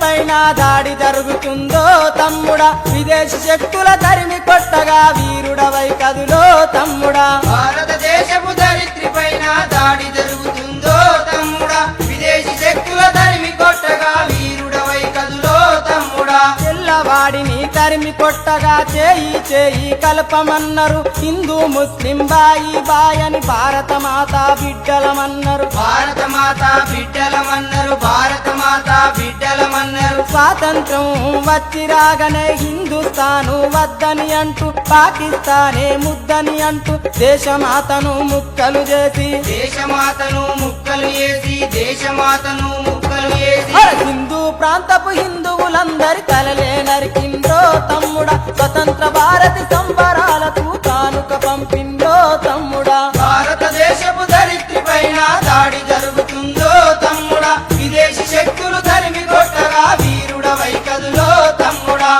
పైన దాడి జరుగుతుందో తమ్ముడా విదేశీ శక్తుల తరిమి కొట్టగా వీరుడవై కదులో తమ్ముడా భారతదేశపు ధరిత్రి పైన దాడి జరుగుతుందో తమ్ముడా విదేశీ శక్తుల తరిమి కొట్టగా వీరుడవై కదులో తమ్ముడా తెల్లవాడిని తరిమి కొట్టగా చేయి చేయి కలపమన్నారు హిందూ ముస్లిం బాయి బాయని భారత మాత బిడ్డలమన్నారు భారత మాత బిడ్డలమన్నారు భారత మాత బిడ్డలమన్నారు స్వాతంత్రం వచ్చి రాగానే హిందుస్థాను వద్దని అంటూ పాకిస్తానే ముద్దని అంటూ దేశమాతను ముక్కలు చేసి దేశమాతను ముక్కలు చేసి దేశమాతను ముక్కలు చేసి హిందూ ప్రాంతపు హిందువులందరి తలలే నరికిందో తమ్ముడా స్వతంత్ర భారతి సంబరాలకు కానుక పంపిందో తమ్ముడా భారతదేశపు ధరిత్రి పైన దాడి జరుగుతుందో తమ్ముడా విదేశీ శక్తులు తరిమి కొట్టగా వీరుడవై కదులో తమ్ముడా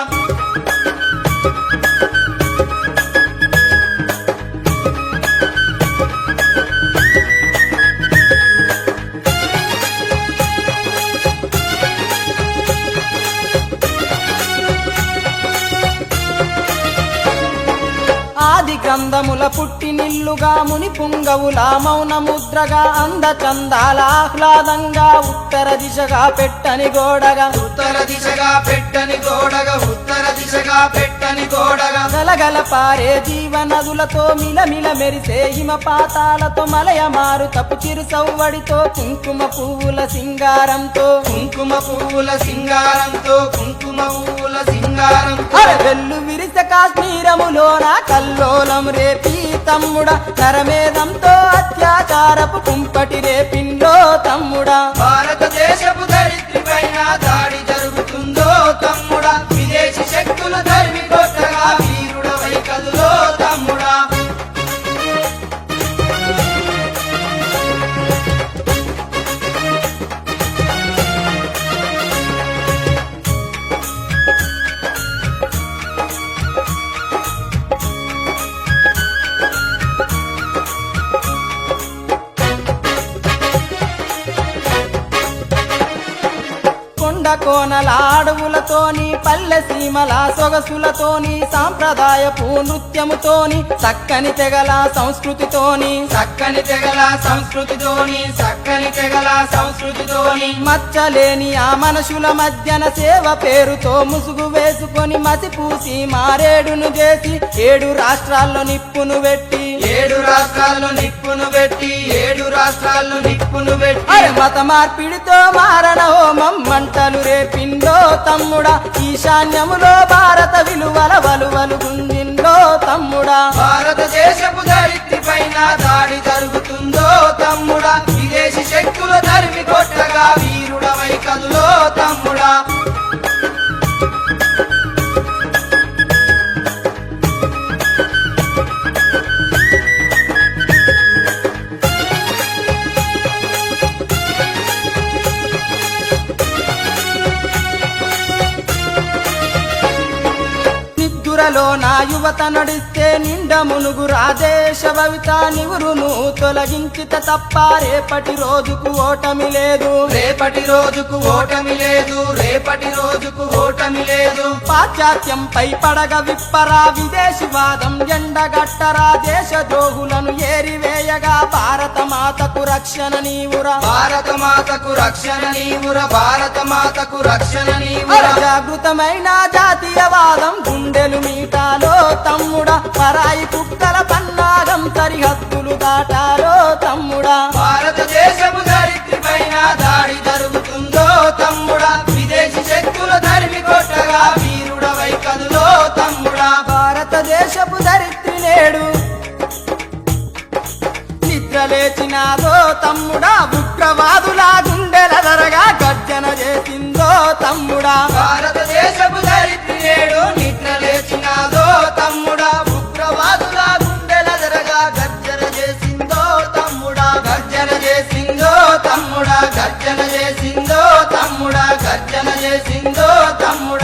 ఆది గ్రంథముల పుట్టినిల్లుగా ముని పుంగవుల మౌన ముద్రగా అందచందాల ఆహ్లాదంగా ఉత్తర దిశగా పెట్టని గోడగా ఉత్తర దిశగా పెట్టని గోడగా ఉత్తర దిశగా పెట్టని గోడగా గలగల పారే జీవనదులతో మిలమిల మెరిసే హిమపాతాలతో మలయ మారుతపు చిరు సవ్వడితో కుంకుమ పువ్వుల సింగారంతో కుంకుమ పువ్వుల సింగారంతో కుంకుమ పువ్వుల సింగారంతో వెల్లు విరిస కాశ్మీరములోన కల్లోలం రేపి తమ్ముడా నరమేధంతో అత్యాచారపు కుంపటి రేపిందో తమ్ముడా భారతదేశపు ధరిత్రి పైన దాడి జరుగుతుందో తమ్ముడా విదేశీ శక్తుల తరిమి కొట్టగా వీరుడవై కదులో తమ్ముడా కోనల అడవులతోని పల్లె సీమల సొగసులతోని సాంప్రదాయపు నృత్యముతోని చక్కని తెగల సంస్కృతితోని చక్కని తెగల సంస్కృతితోని చక్కని తెగల సంస్కృతితోని మచ్చలేని ఆ మనుషుల మధ్యన సేవ పేరుతో ముసుగు వేసుకొని మసిపూసి మారేడును చేసి 7 రాష్ట్రాల్లో నిప్పును పెట్టి 7 రాష్ట్రాల్లో నిప్పును పెట్టి 7 రాష్ట్రాల్లో నిప్పును పెట్టి మత మార్పిడితో మారణ హోమం మంటలు రేపిందో తమ్ముడా ఈశాన్యములో భారత విలువల వలువలు గుంజిందో తమ్ముడా భారతదేశపు ధరిత్రి పైన దాడి జరుగుతుందో తమ్ముడా విదేశీ శక్తుల తరిమి కొట్టగా వీరుడవై కదులో తమ్ముడా నిద్దురలో నా యువత నడిస్తే నిండ మునుగు రాదేశ భవిత నివురును తొలగించిత తప్ప రేపటి రోజుకు ఓటమి లేదు రేపటి రోజుకు ఓటమి లేదు రేపటి రోజుకు ఓటమి లేదు పాశ్చాత్యంపై పడగ విప్పరా విదేశీవాదం ఎండగట్టరా దేశ ద్రోహులను ఏరివేయగా భారత మాతకు రక్షణ నీవురా భారత మాతకు రక్షణ నీవురా భారత మాతకు రక్షణ నీవురా జాగృతమైన జాతీయవాదం గుండెలు మీటాలో తమ్ముడా పరాయి కుక్కల పన్నాగం సరిహద్దులు దాటాలో తమ్ముడా భారతదేశపు ధరిత్రి పైన దాడి జరుగుతుందో తమ్ముడా విదేశీ శక్తుల తరిమి కొట్టగా వీరుడవై కదులో తమ్ముడా భారతదేశపు ధరిత్రి నేడు నిద్రలేచినాదో తమ్ముడా ఉగ్రవాదుల గుండెల ధరగా గర్జన చేసిందో తమ్ముడా భారతదేశపు ధరిత్రి నేడు నిద్ర లేచినాదో తమ్ముడా ఉగ్రవాదుల గుండెల ధరగా గర్జన చేసిందో తమ్ముడా గర్జన చేసిందో తమ్ముడా గర్జన చేసిందో తమ్ముడా గర్జన చేసిందో తమ్ముడా